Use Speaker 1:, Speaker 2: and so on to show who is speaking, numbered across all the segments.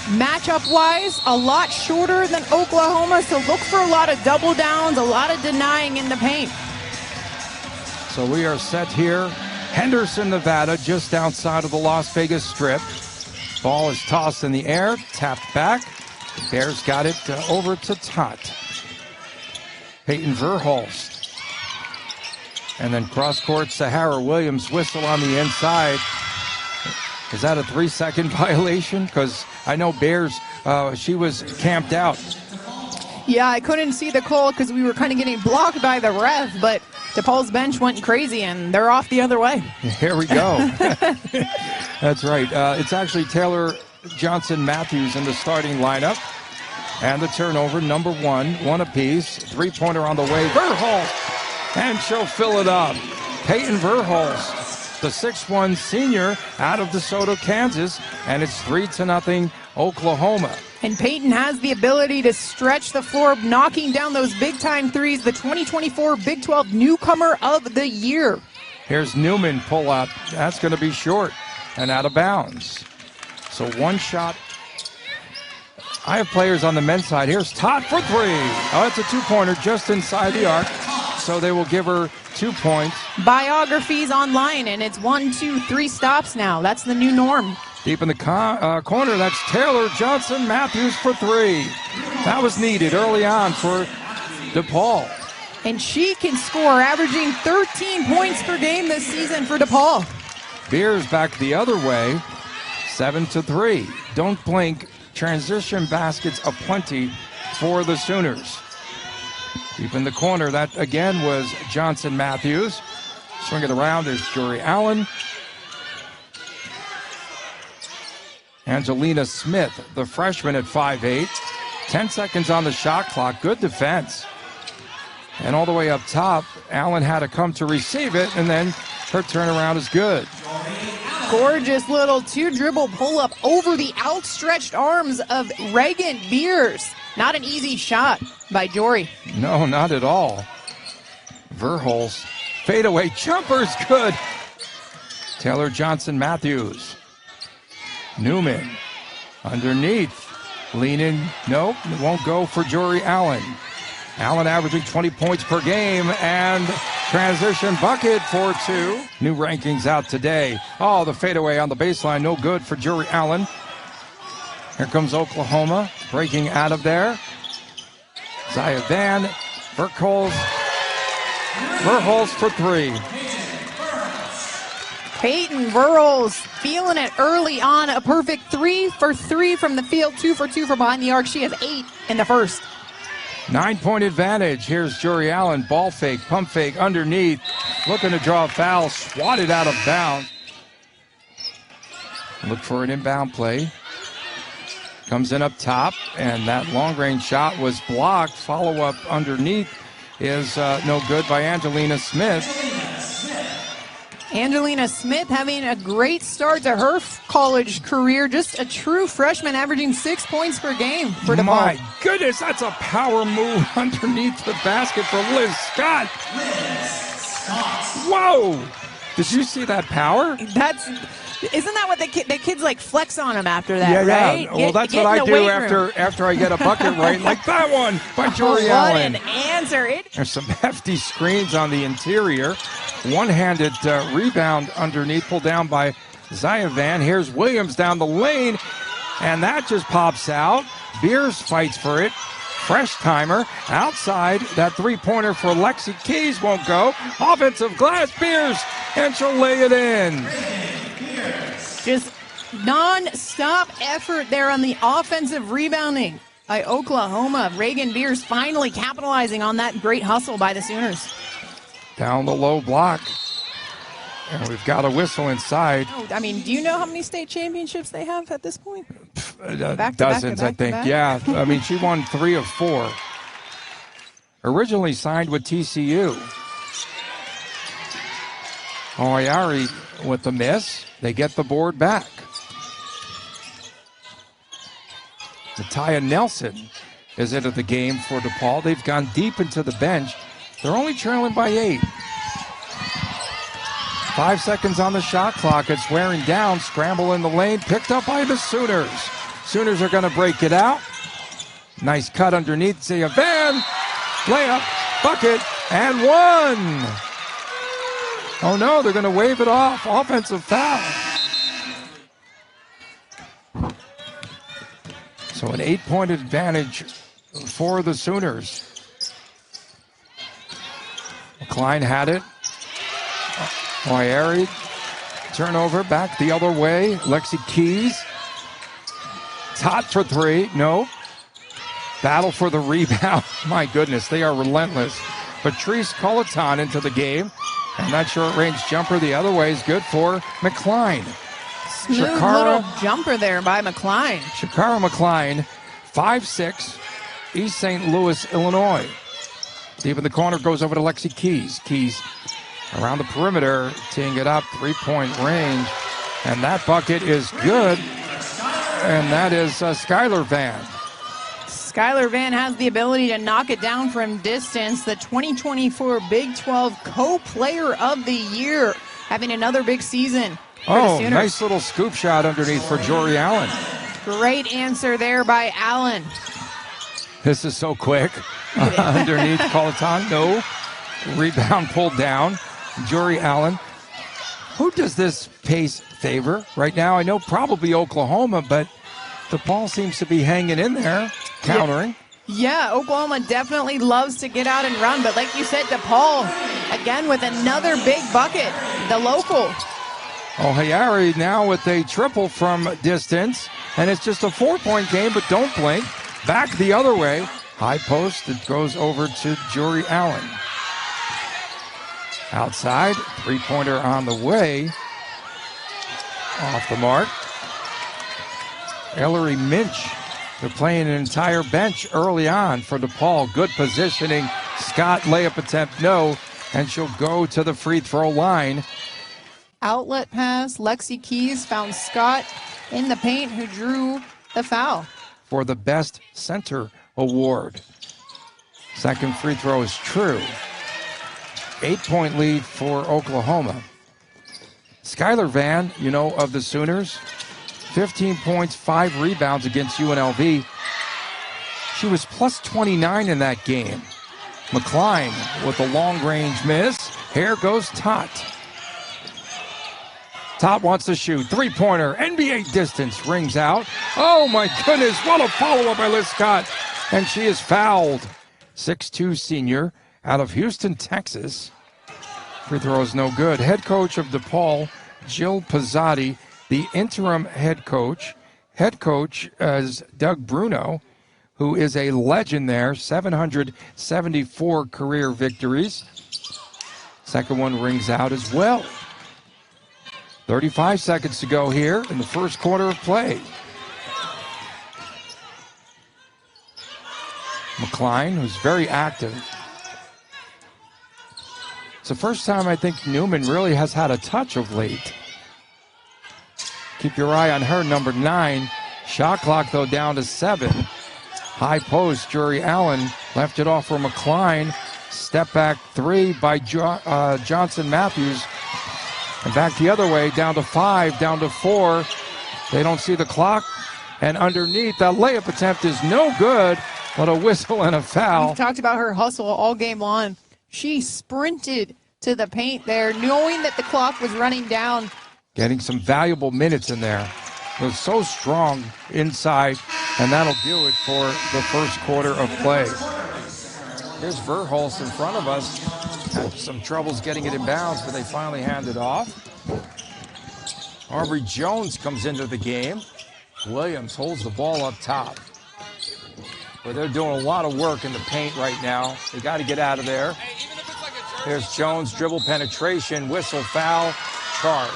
Speaker 1: matchup-wise, a lot shorter than Oklahoma, so look for a lot of double downs, a lot of denying in the paint.
Speaker 2: So we are set here. Henderson, Nevada, just outside of the Las Vegas Strip. Ball is tossed in the air, tapped back. The Bears got it over to Tot. Payton Verhulst. And then cross-court, Sahara Williams whistle on the inside. Is that a 3-second violation? Because I know Bears, she was camped out.
Speaker 1: Yeah, I couldn't see the call because we were kind of getting blocked by the ref, but DePaul's bench went crazy, and they're off the other way.
Speaker 2: Here we go. That's right. It's actually Taylor Johnson-Matthews in the starting lineup. And the turnover, number one apiece. Three-pointer on the way. Verhulst, and she'll fill it up. Payton Verhulst, the 6'1 senior out of DeSoto, Kansas, and it's 3-0 Oklahoma.
Speaker 1: And Payton has the ability to stretch the floor, knocking down those big-time threes. The 2024 Big 12 Newcomer of the Year.
Speaker 2: Here's Newman pull up. That's going to be short and out of bounds. So one shot. I have players on the men's side. Here's Tot for three. Oh, it's a two-pointer just inside the arc. So they will give her 2 points.
Speaker 1: Biographies online, and it's 1, 2, 3 stops now. That's the new norm.
Speaker 2: Deep in the corner, that's Taylor Johnson-Matthews for three. That was needed early on for DePaul.
Speaker 1: And she can score, averaging 13 points per game this season for DePaul.
Speaker 2: Beers back the other way, 7-3. Don't blink. Transition baskets aplenty for the Sooners. Deep in the corner, that again was Johnson-Matthews. Swing it around, there's Jorie Allen. Angelina Smith, the freshman at 5'8". 10 seconds on the shot clock. Good defense. And all the way up top, Allen had to come to receive it, and then her turnaround is good.
Speaker 1: Gorgeous little two-dribble pull-up over the outstretched arms of Raegan Beers. Not an easy shot by Jorie.
Speaker 2: No, not at all. Verhulst, fadeaway jumper's good. Taylor Johnson-Matthews. Newman, underneath, leaning, nope, it won't go for Jorie Allen. Allen averaging 20 points per game, and transition bucket for two. New rankings out today. Oh, the fadeaway on the baseline, no good for Jorie Allen. Here comes Oklahoma, breaking out of there. Skylar Vann, Verhulst for three.
Speaker 1: Payton Verhulst feeling it early on. A perfect 3 for 3 from the field, 2 for 2 from behind the arc. She has 8 in the first.
Speaker 2: 9-point advantage. Here's Jorie Allen. Ball fake, pump fake underneath. Looking to draw a foul. Swatted out of bounds. Look for an inbound play. Comes in up top, and that long-range shot was blocked. Follow-up underneath is no good by Angelina Smith.
Speaker 1: Angelina Smith having a great start to her college career. Just a true freshman, averaging 6 points per game for DePaul.
Speaker 2: My goodness, that's a power move underneath the basket for Liz Scott. Whoa! Did you see that power?
Speaker 1: Isn't that what the kids like flex on them after that, right?
Speaker 2: Yeah. Well, that's what I do after I get a bucket right, like that one by Jorie Allen.
Speaker 1: What an answer.
Speaker 2: There's some hefty screens on the interior. One-handed rebound underneath, pulled down by Skylar Vann. Here's Williams down the lane, and that just pops out. Beers fights for it. Fresh timer outside. That three-pointer for Lexi Keys won't go. Offensive glass, Beers, and she'll lay it in.
Speaker 1: Just non-stop effort there on the offensive rebounding by Oklahoma. Raegan Beers finally capitalizing on that great hustle by the Sooners.
Speaker 2: Down the low block. And we've got a whistle inside.
Speaker 1: Oh, I mean, do you know how many state championships they have at this point?
Speaker 2: Dozens, I think. Yeah, I mean, she won 3 of 4. Originally signed with TCU. Ohiaeri with the miss. They get the board back. Natia Nelson is into the game for DePaul. They've gone deep into the bench. They're only trailing by 8. 5 seconds on the shot clock. It's wearing down. Scramble in the lane. Picked up by the Sooners. Sooners are going to break it out. Nice cut underneath. See a Vann. Layup. Bucket. And one. Oh, no. They're going to wave it off. Offensive foul. So an 8-point advantage for the Sooners. Klein had it. Ohiaeri. Turnover. Back the other way. Lexi Keys. Tot for three. No. Battle for the rebound. My goodness, they are relentless. Patrice Colaton into the game. And that short-range jumper the other way is good for McCline.
Speaker 1: Smooth little jumper there by McCline.
Speaker 2: Shakara McCline, 5'6", East St. Louis, Illinois. Deep in the corner, goes over to Lexi Keys. Keys around the perimeter, teeing it up, three-point range. And that bucket is good. And that is Skylar Vann.
Speaker 1: Skylar Vann has the ability to knock it down from distance. The 2024 Big 12 Co-Player of the Year, having another big season for the Sooners.
Speaker 2: Nice little scoop shot underneath for Jorie Allen.
Speaker 1: Great answer there by Allen.
Speaker 2: This is so quick. Underneath Colaton, no. Rebound pulled down. Jorie Allen. Who does this pace favor right now? I know probably Oklahoma, but DePaul seems to be hanging in there, countering.
Speaker 1: Yeah, Oklahoma definitely loves to get out and run, but like you said, DePaul, again with another big bucket, the local.
Speaker 2: Ohiaeri now with a triple from distance, and it's just a 4-point game, but don't blink. Back the other way. High post, it goes over to Jorie Allen. Outside, three-pointer on the way. Off the mark. Ellery Minch. They're playing an entire bench early on for DePaul. Good positioning. Scott, layup attempt, no. And she'll go to the free throw line.
Speaker 1: Outlet pass. Lexi Keys found Scott in the paint, who drew the foul.
Speaker 2: For the best center award. Second free throw is true. 8-point lead for Oklahoma. Skylar Vann, you know, of the Sooners, 15 points, 5 rebounds against UNLV. She was plus 29 in that game. McCline with a long-range miss. Here goes Tot. Tot wants to shoot. Three-pointer, NBA distance, rings out. Oh, my goodness, what a follow-up by Liz Scott. And she is fouled. 6'2" senior out of Houston, Texas. Free throw is no good. Head coach of DePaul, Jill Pizzotti. The interim head coach is Doug Bruno, who is a legend there, 774 career victories. Second one rings out as well. 35 seconds to go here in the first quarter of play. McCline, who's very active. It's the first time I think Newman really has had a touch of late. Keep your eye on her, number 9. Shot clock, though, down to 7. High post, Jorie Allen left it off for McCline. Step back three by Johnson Matthews. And back the other way, down to 5, down to 4. They don't see the clock. And underneath, that layup attempt is no good, but a whistle and a foul.
Speaker 1: We've talked about her hustle all game long. She sprinted to the paint there, knowing that the clock was running down.
Speaker 2: Getting some valuable minutes in there. It was so strong inside, and that'll do it for the first quarter of play. Here's Verhulst in front of us. Had some troubles getting it in bounds, but they finally hand it off. Aubrey Jones comes into the game. Williams holds the ball up top. But they're doing a lot of work in the paint right now. They got to get out of there. There's Jones, dribble penetration, whistle, foul, charge.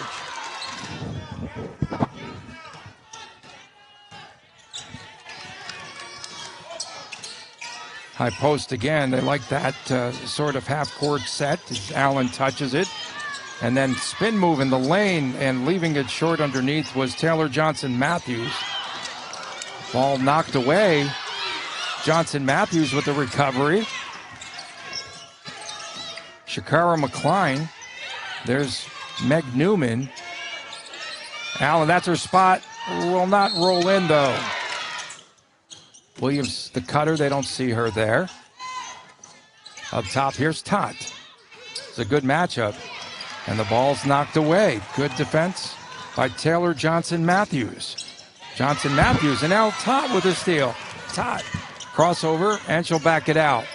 Speaker 2: High post again. They like that sort of half-court set as Allen touches it. And then spin move in the lane and leaving it short underneath was Taylor Johnson-Matthews. Ball knocked away. Johnson-Matthews with the recovery. Shakara McCline. There's Meg Newman. Allen, that's her spot. Will not roll in, though. Williams, the cutter, they don't see her there. Up top, here's Tot. It's a good matchup. And the ball's knocked away. Good defense by Taylor Johnson-Matthews. Johnson-Matthews, and now Tot with a steal. Tot, crossover, and she'll back it out.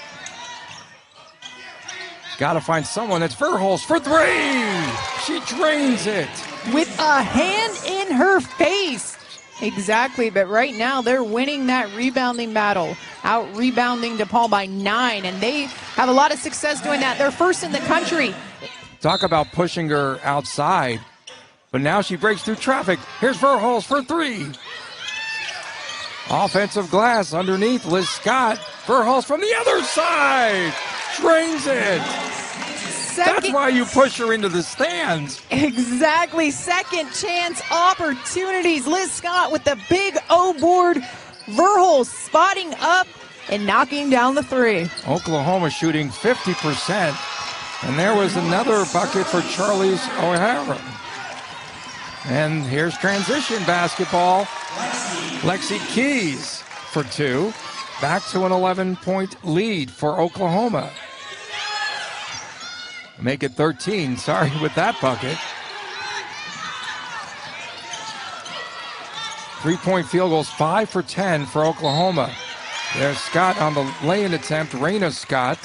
Speaker 2: Got to find someone. It's Verhulst for three. She drains it.
Speaker 1: With a hand in her face. Exactly, but right now they're winning that rebounding battle. Out rebounding DePaul by 9, and they have a lot of success doing that. They're first in the country.
Speaker 2: Talk about pushing her outside, but now she breaks through traffic. Here's Verhulst for three. Offensive glass underneath Liz Scott. Verhulst from the other side. Drains it. That's why you push her into the stands.
Speaker 1: Exactly. Second chance opportunities. Liz Scott with the big O board. Verhulst spotting up and knocking down the three.
Speaker 2: Oklahoma shooting 50%. And there was another bucket for Charlece Ohiaeri. And here's transition basketball. Lexi Keys for two. Back to an 11-point lead for Oklahoma. Make it 13. Sorry with that bucket. 3-point field goals, 5 for 10 for Oklahoma. There's Scott on the lay-in attempt, Raina Scott.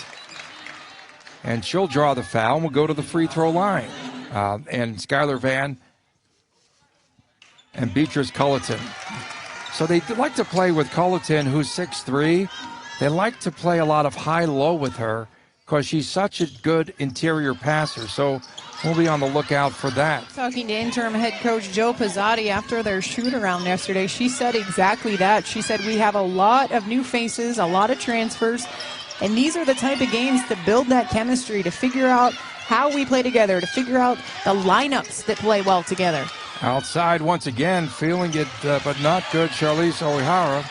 Speaker 2: And she'll draw the foul and will go to the free throw line. And Skylar Vann and Beatrice Culleton. So they like to play with Culleton, who's 6'3". They like to play a lot of high-low with her because she's such a good interior passer. So we'll be on the lookout for that.
Speaker 1: Talking to interim head coach Joe Pizzotti after their shoot-around yesterday, she said exactly that. She said, we have a lot of new faces, a lot of transfers, and these are the type of games to build that chemistry, to figure out how we play together, to figure out the lineups that play well together.
Speaker 2: Outside once again, feeling it, but not good, Charlece Ohiaeri.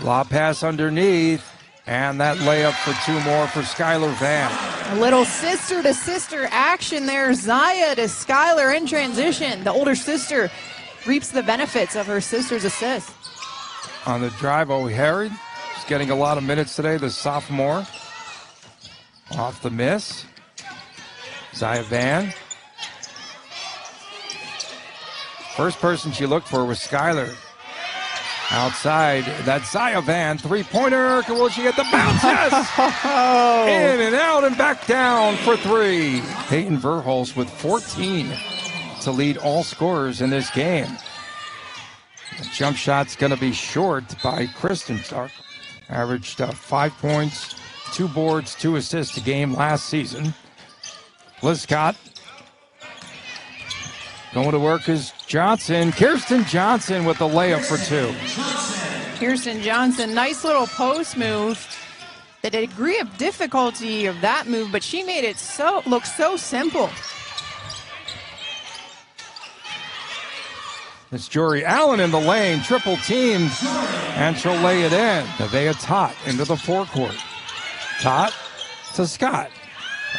Speaker 2: Lob pass underneath, and that layup for two more for Skylar Vann.
Speaker 1: A little sister-to-sister action there. Zaya to Skylar in transition. The older sister reaps the benefits of her sister's assist.
Speaker 2: On the drive, Ohiaeri is getting a lot of minutes today, the sophomore. Off the miss. Zaya Vann. First person she looked for was Skylar. Outside, that's Zaya Vann, three-pointer. Will she get the bounce? Yes! In and out and back down for three. Payton Verhulst with 14 to lead all scorers in this game. The jump shot's going to be short by Kristen Stark. Averaged 5 points, 2 boards, 2 assists a game last season. Liz Scott. Going to work is Johnson. Kirsten Johnson with the layup for two.
Speaker 1: Kirsten Johnson, nice little post move. The degree of difficulty of that move, but she made it look so simple.
Speaker 2: It's Jorie Allen in the lane, triple teamed, and she'll lay it in. Nevaeh Tot into the forecourt. Tot to Scott.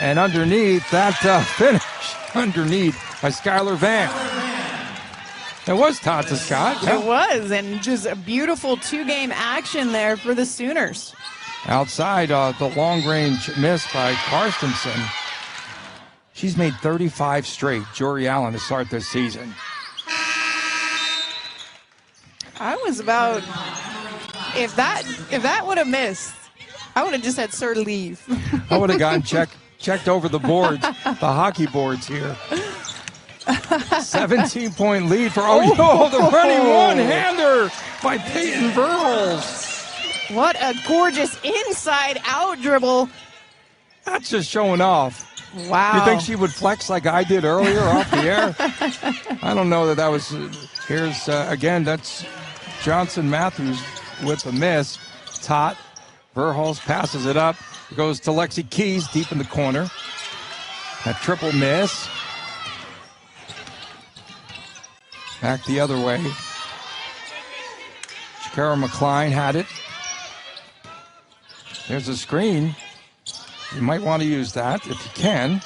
Speaker 2: And underneath, that finish underneath by Skylar Vann. It was Tot to Scott.
Speaker 1: Yeah. It was, and just a beautiful two-game action there for the Sooners.
Speaker 2: Outside, the long-range miss by Karstensen. She's made 35 straight, Jorie Allen, to start this season.
Speaker 1: I was about, if that would have missed, I would have just had Sir leave.
Speaker 2: I would have gotten checked over the boards, the hockey boards here. 17-point lead for the running one-hander by Payton Verhulst.
Speaker 1: What a gorgeous inside-out dribble.
Speaker 2: That's just showing off.
Speaker 1: Wow.
Speaker 2: You think she would flex like I did earlier off the air? I don't know that was. Here's, again, that's Johnson-Matthews with the miss. Tot. Verhulst passes it up. It goes to Lexi Keys deep in the corner. That triple miss. Back the other way. Shakira McCline had it. There's a screen. You might want to use that if you can.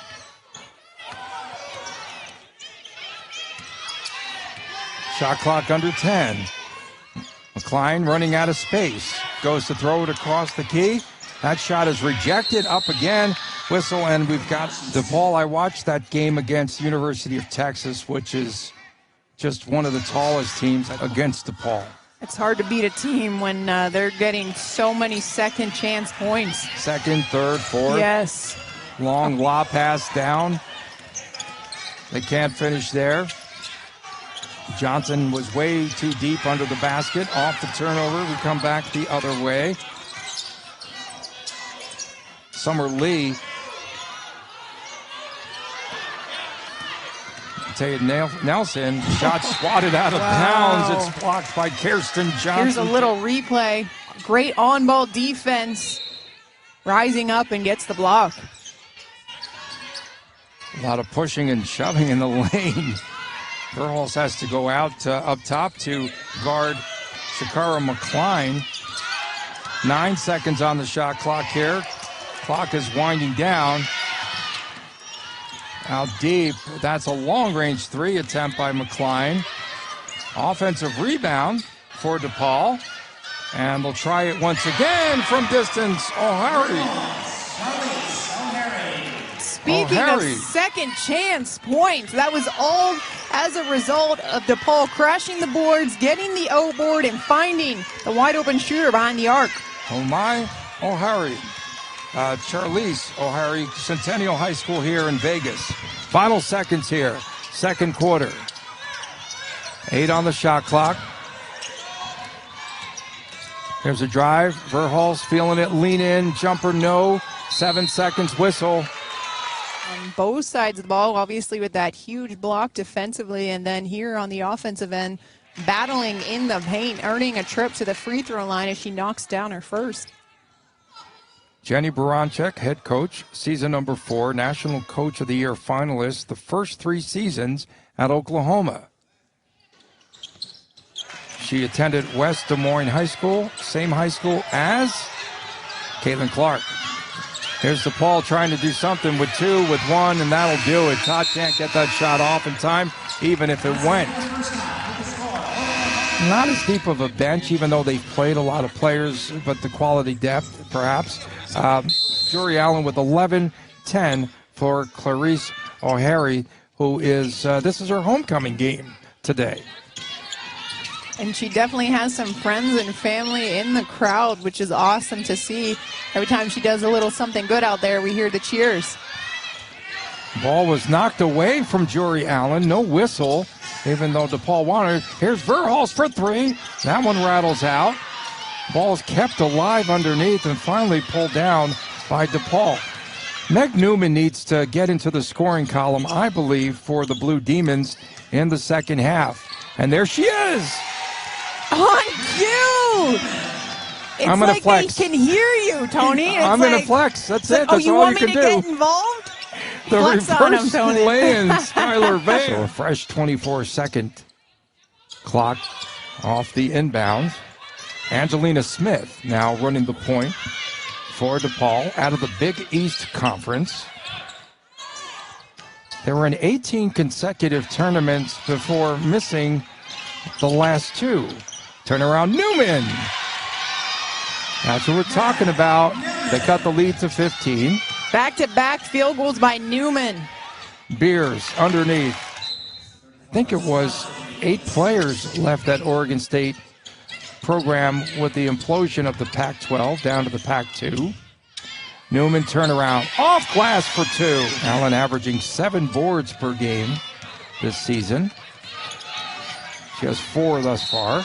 Speaker 2: Shot clock under 10. McCline running out of space. Goes to throw it across the key. That shot is rejected. Up again. Whistle, and we've got DePaul. I watched that game against University of Texas, which is just one of the tallest teams against DePaul.
Speaker 1: It's hard to beat a team when they're getting so many second chance points.
Speaker 2: Second, third, fourth.
Speaker 1: Yes.
Speaker 2: Long lob pass down. They can't finish there. Johnson was way too deep under the basket. Off the turnover. We come back the other way. Summer Lee. Nelson, shot swatted out of bounds. It's blocked by Kirsten Johnson.
Speaker 1: Here's a little replay. Great on-ball defense. Rising up and gets the block.
Speaker 2: A lot of pushing and shoving in the lane. Verhulst has to go out up top to guard Shakara McCline. 9 seconds on the shot clock here. Clock is winding down. Out deep, that's a long-range three attempt by McCline. Offensive rebound for DePaul. And they'll try it once again from distance. Ohiaeri.
Speaker 1: Speaking of second chance points, that was all as a result of DePaul crashing the boards, getting the O board, and finding the wide-open shooter behind the arc.
Speaker 2: Ohiaeri. Charlece Ohiaeri, Centennial High School here in Vegas. Final seconds here, second quarter. 8 on the shot clock. There's a drive. Verhulst feeling it, lean in, jumper no. 7 seconds, whistle.
Speaker 1: On both sides of the ball, obviously with that huge block defensively, and then here on the offensive end, battling in the paint, earning a trip to the free throw line as she knocks down her first.
Speaker 2: Jenny Baranchek, head coach, season number 4, National Coach of the Year finalist, the first 3 seasons at Oklahoma. She attended West Des Moines High School, same high school as Caitlin Clark. Here's DePaul trying to do something with 2, with 1, and that'll do it. Todd can't get that shot off in time, even if it went. Not as deep of a bench, even though they've played a lot of players, but the quality depth, perhaps. Jorie Allen with 11-10 for Charlece Ohiaeri, who is, this is her homecoming game today.
Speaker 1: And she definitely has some friends and family in the crowd, which is awesome to see. Every time she does a little something good out there, we hear the cheers.
Speaker 2: Ball was knocked away from Jorie Allen. No whistle, even though DePaul wanted it. Here's Verhulst for 3. That one rattles out. Ball's kept alive underneath and finally pulled down by DePaul. Meg Newman needs to get into the scoring column, I believe, for the Blue Demons in the second half. And there she is.
Speaker 1: On cue! It's
Speaker 2: I'm gonna
Speaker 1: like
Speaker 2: flex.
Speaker 1: They can hear you, Tony.
Speaker 2: I'm going to flex. That's it. That's
Speaker 1: you
Speaker 2: all
Speaker 1: want
Speaker 2: you
Speaker 1: me
Speaker 2: can
Speaker 1: to
Speaker 2: do.
Speaker 1: get involved?
Speaker 2: The
Speaker 1: Flex on him,
Speaker 2: reverse
Speaker 1: Tony.
Speaker 2: lay-in, Skylar Vann. So a fresh 24-second clock off the inbound. Angelina Smith now running the point for DePaul out of the Big East Conference. They were in 18 consecutive tournaments before missing the last 2. Turnaround Newman. That's what we're talking about. They cut the lead to 15.
Speaker 1: Back-to-back field goals by Newman.
Speaker 2: Beers underneath. I think it was 8 players left at Oregon State program with the implosion of the Pac-12 down to the Pac-2. Newman turnaround off glass for 2. Allen averaging 7 boards per game this season. She has 4 thus far.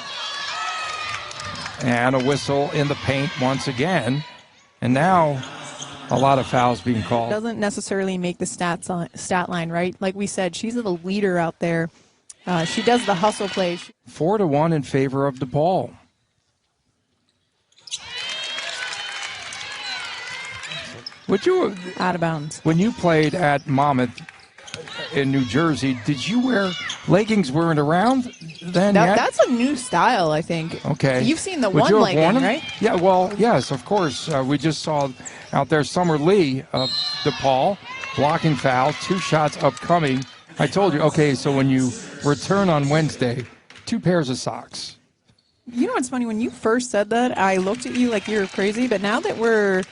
Speaker 2: And a whistle in the paint once again. And now a lot of fouls being called.
Speaker 1: Doesn't necessarily make the stat line, right? Like we said, she's the leader out there. She does the hustle play.
Speaker 2: 4-1 in favor of DePaul. Would you
Speaker 1: out of bounds?
Speaker 2: When you played at Monmouth in New Jersey, did you wear leggings? Weren't around then?
Speaker 1: That's a new style, I think.
Speaker 2: Okay.
Speaker 1: You've seen the
Speaker 2: Would
Speaker 1: one
Speaker 2: you have
Speaker 1: legging,
Speaker 2: worn them?
Speaker 1: right?
Speaker 2: Yeah. Well, yes, of course. We just saw out there Summer Lee of DePaul blocking foul. 2 shots upcoming. I told you. Okay, so when you return on Wednesday, 2 pairs of socks.
Speaker 1: You know what's funny? When you first said that, I looked at you like you were crazy. But now that we're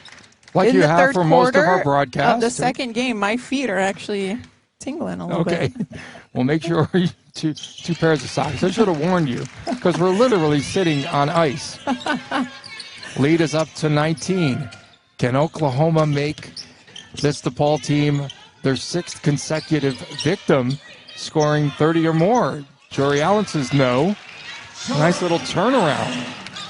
Speaker 2: like
Speaker 1: in
Speaker 2: you
Speaker 1: the
Speaker 2: have
Speaker 1: third
Speaker 2: for most of our
Speaker 1: quarter
Speaker 2: broadcasts.
Speaker 1: of the second game, my feet are actually tingling a little bit.
Speaker 2: Okay. Well, make sure you two pairs of socks. I should have warned you because we're literally sitting on ice. Lead is up to 19. Can Oklahoma make this DePaul team their 6th consecutive victim, scoring 30 or more? Jorie Allen says no. Nice little turnaround.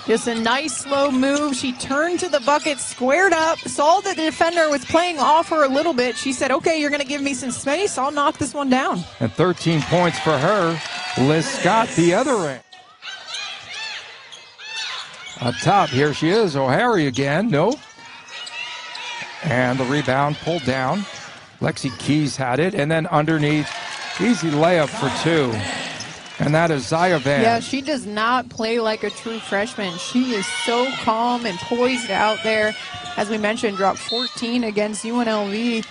Speaker 1: Just a nice slow move. She turned to the bucket, squared up, saw that the defender was playing off her a little bit. She said, okay, you're going to give me some space. I'll knock this one down.
Speaker 2: And 13 points for her. Liz Scott the other end. Up top, here she is. Ohiaeri again. Nope. And the rebound pulled down. Lexi Keys had it. And then underneath, easy layup for 2. And that is Zaya Vann.
Speaker 1: Yeah, she does not play like a true freshman. She is so calm and poised out there. As we mentioned, dropped 14 against UNLV.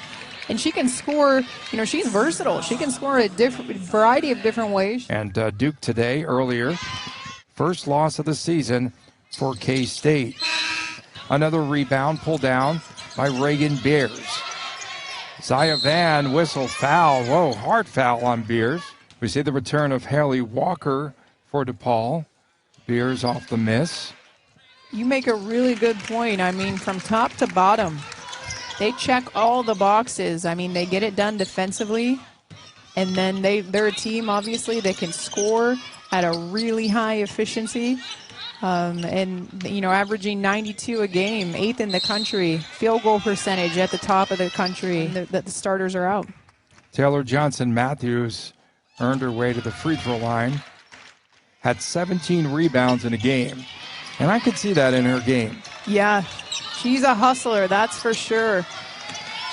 Speaker 1: And she can score, she's versatile. She can score a variety of different ways.
Speaker 2: And Duke today, earlier, first loss of the season for K-State. Another rebound pulled down by Raegan Beers. Zaya Vann whistle foul. Whoa, hard foul on Beers. We see the return of Haley Walker for DePaul. Beers off the miss.
Speaker 1: You make a really good point. I mean, from top to bottom, they check all the boxes. I mean, they get it done defensively. And then they're a team, obviously, that can score at a really high efficiency. Averaging 92 a game, 8th in the country. Field goal percentage at the top of the country. The starters are out.
Speaker 2: Taylor Johnson-Matthews earned her way to the free throw line. Had 17 rebounds in a game. And I could see that in her game.
Speaker 1: Yeah, she's a hustler, that's for sure.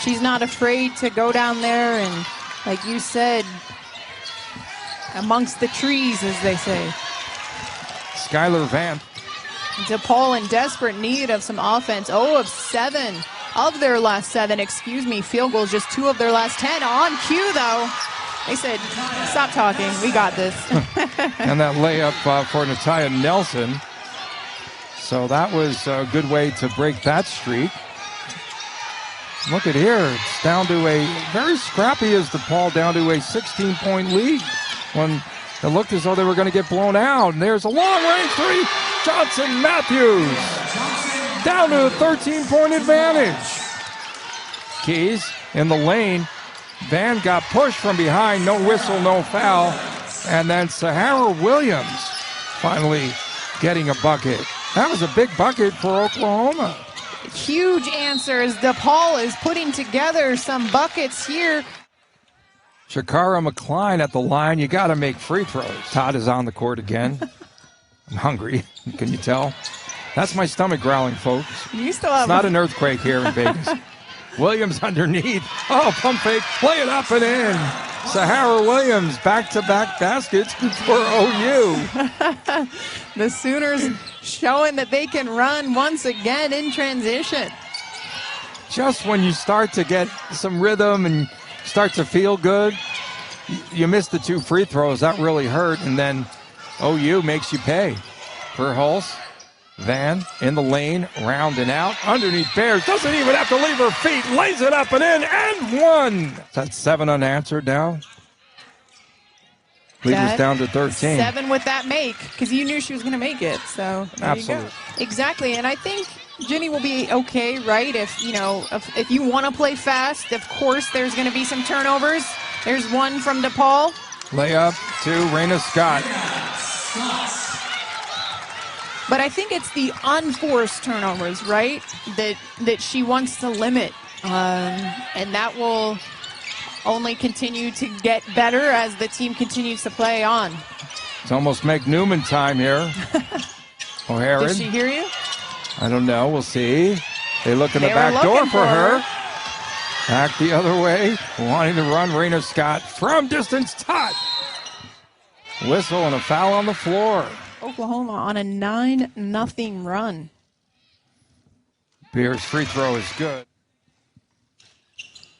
Speaker 1: She's not afraid to go down there and, like you said, amongst the trees, as they say.
Speaker 2: Skylar Vann.
Speaker 1: DePaul in desperate need of some offense. 0 of 7 of their last 7, field goals, just 2 of their last 10. On cue, though. They said, stop talking, we got this.
Speaker 2: And that layup for Natalia Nelson. So that was a good way to break that streak. Look at here, it's down to a very scrappy as DePaul, down to a 16-point lead when it looked as though they were going to get blown out. And there's a long-range 3, Johnson-Matthews, down to a 13-point advantage. Keys in the lane. Vann got pushed from behind, no whistle, no foul. And then Sahara Williams finally getting a bucket. That was a big bucket for Oklahoma.
Speaker 1: Huge answer as DePaul is putting together some buckets here.
Speaker 2: Shakara McCline at the line. You got to make free throws. Todd is on the court again. I'm hungry. Can you tell? That's my stomach growling, folks.
Speaker 1: You still have
Speaker 2: it's not an earthquake here in Vegas. Williams underneath. Oh, pump fake. Play it up and in. Sahara Williams, back-to-back baskets for OU.
Speaker 1: The Sooners showing that they can run once again in transition.
Speaker 2: Just when you start to get some rhythm and start to feel good, you miss the 2 free throws. That really hurt, and then OU makes you pay. Verhulst, Vann in the lane, rounding out. Underneath Bears, doesn't even have to leave her feet. Lays it up and in, and 1. That's 7 unanswered now. Lead was down to 13.
Speaker 1: 7 with that make, because you knew she was going to make it. So there
Speaker 2: absolutely.
Speaker 1: You go. Exactly, and I think Jenny will be okay, right? If you want to play fast, of course there's going to be some turnovers. There's one from DePaul.
Speaker 2: Layup to Raina Scott.
Speaker 1: But I think it's the unforced turnovers, right, that she wants to limit. And that will only continue to get better as the team continues to play on.
Speaker 2: It's almost Meg Newman time here. Ohiaeri.
Speaker 1: Did she hear you?
Speaker 2: I don't know. We'll see. They look in the back door for her. Back the other way. Wanting to run Raina Scott from distance. Tot. Whistle and a foul on the floor.
Speaker 1: Oklahoma on a 9-0 run.
Speaker 2: Beers' free throw is good.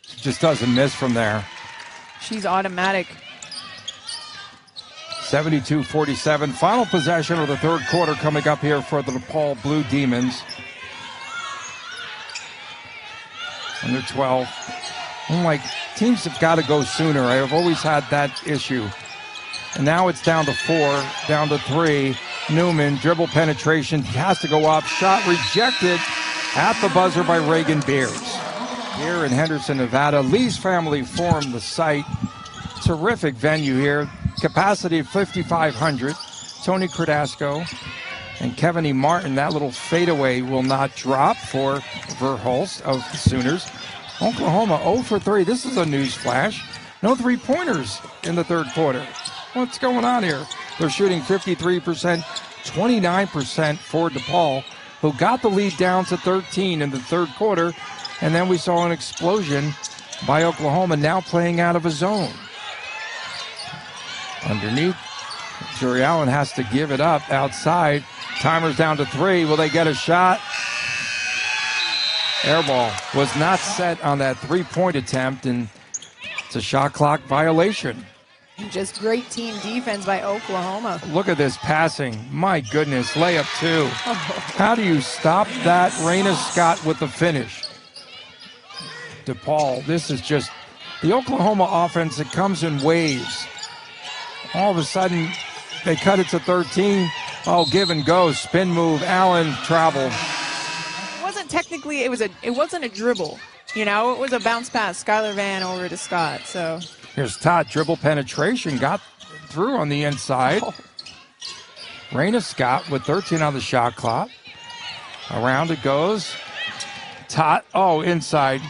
Speaker 2: She just doesn't miss from there.
Speaker 1: She's automatic.
Speaker 2: 72-47. Final possession of the third quarter coming up here for the DePaul Blue Demons. Under 12. I'm like, teams have got to go sooner. I have always had that issue. And now it's down to 4, down to 3. Newman, dribble penetration, has to go up. Shot rejected at the buzzer by Raegan Beers. Here in Henderson, Nevada, Lee's Family Forum, the site. Terrific venue here. Capacity of 5,500. Tony Cardasco and Kevin E. Martin. That little fadeaway will not drop for Verhulst of the Sooners. Oklahoma 0 for 3. This is a news flash. No three-pointers in the third quarter. What's going on here? They're shooting 53%, 29% for DePaul, who got the lead down to 13 in the third quarter. And then we saw an explosion by Oklahoma, now playing out of a zone. Underneath, Jorie Allen has to give it up outside. Timer's down to 3. Will they get a shot? Air ball was not set on that three-point attempt, and it's a shot clock violation.
Speaker 1: Just great team defense by Oklahoma.
Speaker 2: Look at this passing. My goodness, layup 2. How do you stop that? Raina Scott with the finish. DePaul, this is just the Oklahoma offense that comes in waves. All of a sudden, they cut it to 13. Oh, give and go, spin move. Allen traveled.
Speaker 1: It wasn't technically, it wasn't a dribble. You know, it was a bounce pass. Skylar Vann over to Scott. So
Speaker 2: here's Todd, dribble penetration, got through on the inside. Raina Scott with 13 on the shot clock. Around it goes. Todd, inside.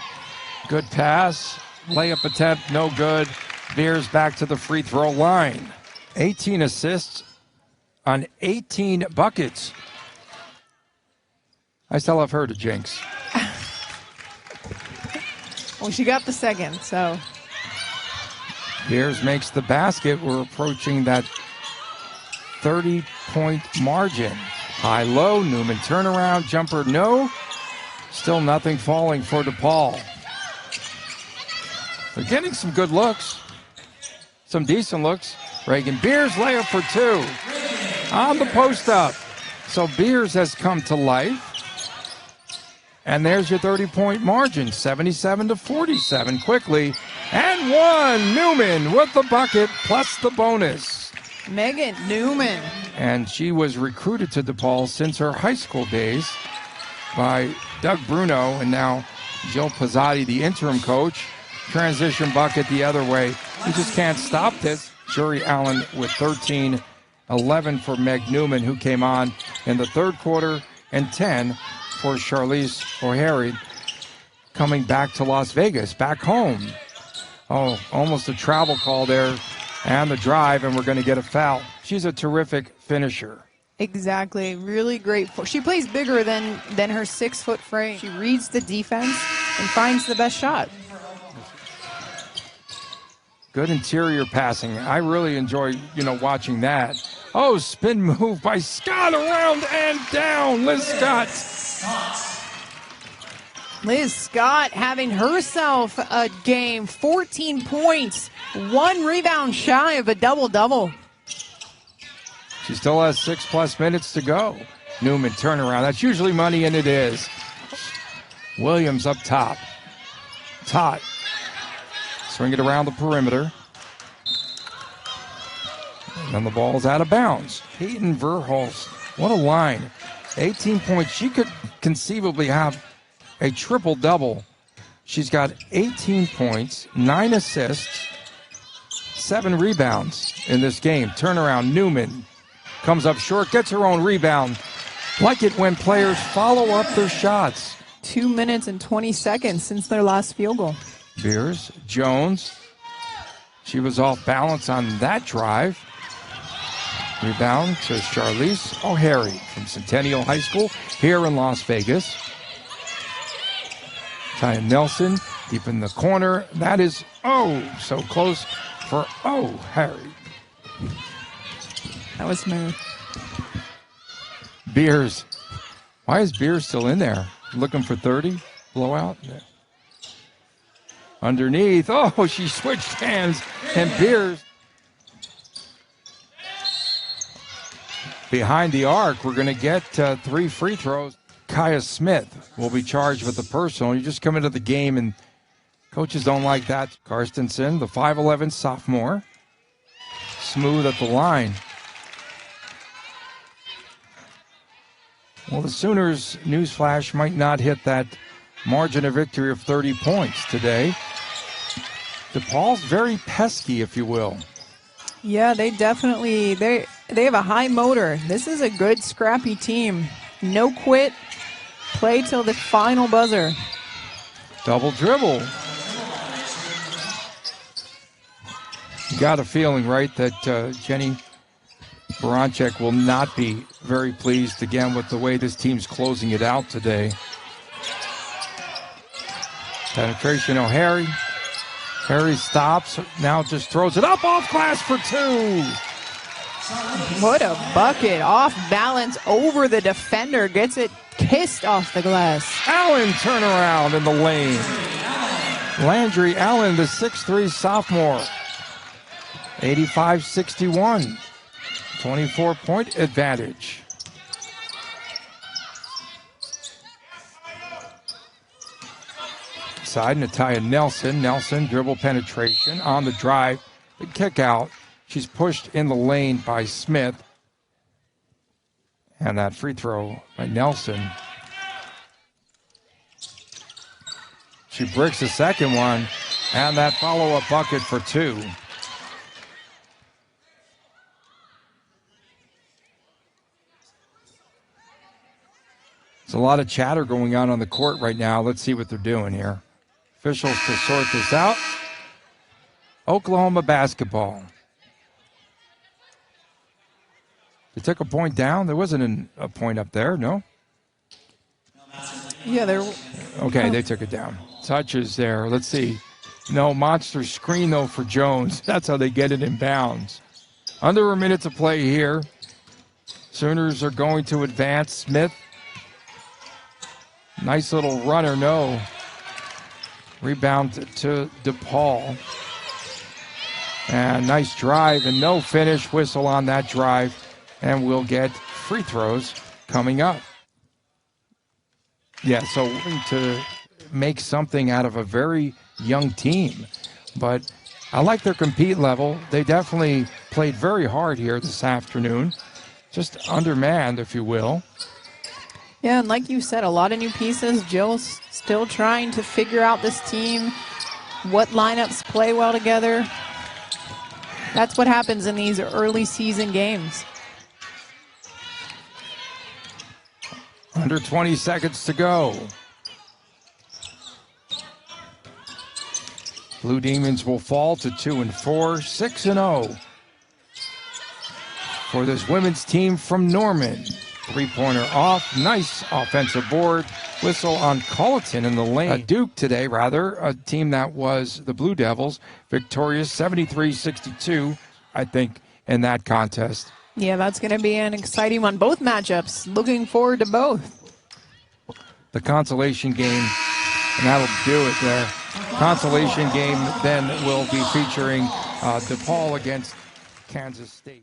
Speaker 2: Good pass. Layup attempt, no good. Beers back to the free throw line. 18 assists on 18 buckets. I still have her to jinx.
Speaker 1: Well, she got the second, so.
Speaker 2: Beers makes the basket. We're approaching that 30-point margin. High-low, Newman turnaround, jumper, no. Still nothing falling for DePaul. They're getting some good looks. Some decent looks. Raegan Beers, layup for 2. On the post up. So Beers has come to life. And there's your 30-point margin, 77-47 quickly. And 1, Newman with the bucket plus the bonus.
Speaker 1: Megan Newman.
Speaker 2: And she was recruited to DePaul since her high school days by Doug Bruno and now Jill Pizzotti, the interim coach. Transition bucket the other way. You just can't stop this. Jorie Allen with 13, 11 for Meg Newman, who came on in the third quarter, and 10 for Charlece Ohiaeri, coming back to Las Vegas, back home. Oh, almost a travel call there, and the drive, and we're going to get a foul. She's a terrific finisher.
Speaker 1: Exactly. Really great. She plays bigger than her 6-foot frame. She reads the defense and finds the best shot.
Speaker 2: Good interior passing. I really enjoy, watching that. Oh, spin move by Scott, around and down. Liz Scott.
Speaker 1: Liz Scott having herself a game. 14 points, 1 rebound shy of a double-double.
Speaker 2: She still has 6+ minutes to go. Newman turnaround. That's usually money, and it is. Williams up top. Todd. Swing it around the perimeter. And then the ball's out of bounds. Payton Verhulst. What a line. 18 points. She could conceivably have a triple-double. She's got 18 points, 9 assists, 7 rebounds in this game. Turnaround, Newman comes up short, gets her own rebound. Like it when players follow up their shots.
Speaker 1: 2 minutes and 20 seconds since their last field goal.
Speaker 2: Beers, Jones. She was off balance on that drive. Rebound to Charlece Ohiaeri from Centennial High School here in Las Vegas. Ty Nelson deep in the corner. That is, so close for Ohiaeri.
Speaker 1: That was smooth.
Speaker 2: Beers. Why is Beers still in there? Looking for 30? Blowout? Yeah. Underneath. Oh, she switched hands. And Beers. behind the arc. We're going to get 3 free throws. Kaya Smith will be charged with the personal. You just come into the game and coaches don't like that. Karstensen, the 5'11 sophomore, smooth at the line. Well, the Sooners, newsflash, might not hit that margin of victory of 30 points today. DePaul's very pesky, if you will.
Speaker 1: Yeah, they definitely, they have a high motor. This is a good, scrappy team. No quit. Play till the final buzzer.
Speaker 2: Double dribble. You got a feeling, right, that Jenny Baranchek will not be very pleased again with the way this team's closing it out today. Penetration, Ohiaeri. Harry stops, now just throws it up off glass for 2.
Speaker 1: What a bucket. Off balance over the defender. Gets it kissed off the glass.
Speaker 2: Allen turnaround in the lane. Landry Allen, the 6'3 sophomore. 85-61. 24-point advantage. Side, Natalia Nelson. Nelson, dribble penetration on the drive. The kick out. She's pushed in the lane by Smith. And that free throw by Nelson. She bricks the second one. And that follow-up bucket for 2. There's a lot of chatter going on the court right now. Let's see what they're doing here. Officials to sort this out. Oklahoma basketball. They took a point down. There wasn't a point up there, no?
Speaker 1: Yeah, there.
Speaker 2: Okay, they took it down. Touches there. Let's see. No, monster screen, though, for Jones. That's how they get it in bounds. Under a minute to play here. Sooners are going to advance. Smith. Nice little runner, no. Rebound to DePaul. And nice drive and no finish. Whistle on that drive. And we'll get free throws coming up. Yeah, so to make something out of a very young team. But I like their compete level. They definitely played very hard here this afternoon. Just undermanned, if you will.
Speaker 1: Yeah, and like you said, a lot of new pieces. Jill's still trying to figure out this team, what lineups play well together. That's what happens in these early season games.
Speaker 2: Under 20 seconds to go. Blue Demons will fall to 2-4, 6-0 for this women's team from Norman. Three-pointer off, nice offensive board. Whistle on Colleton in the lane. Duke today, rather, a team that was the Blue Devils, victorious 73-62, I think, in that contest.
Speaker 1: Yeah, that's going to be an exciting one. Both matchups, looking forward to both.
Speaker 2: The consolation game, and that'll do it there. Consolation game then will be featuring DePaul against Kansas State.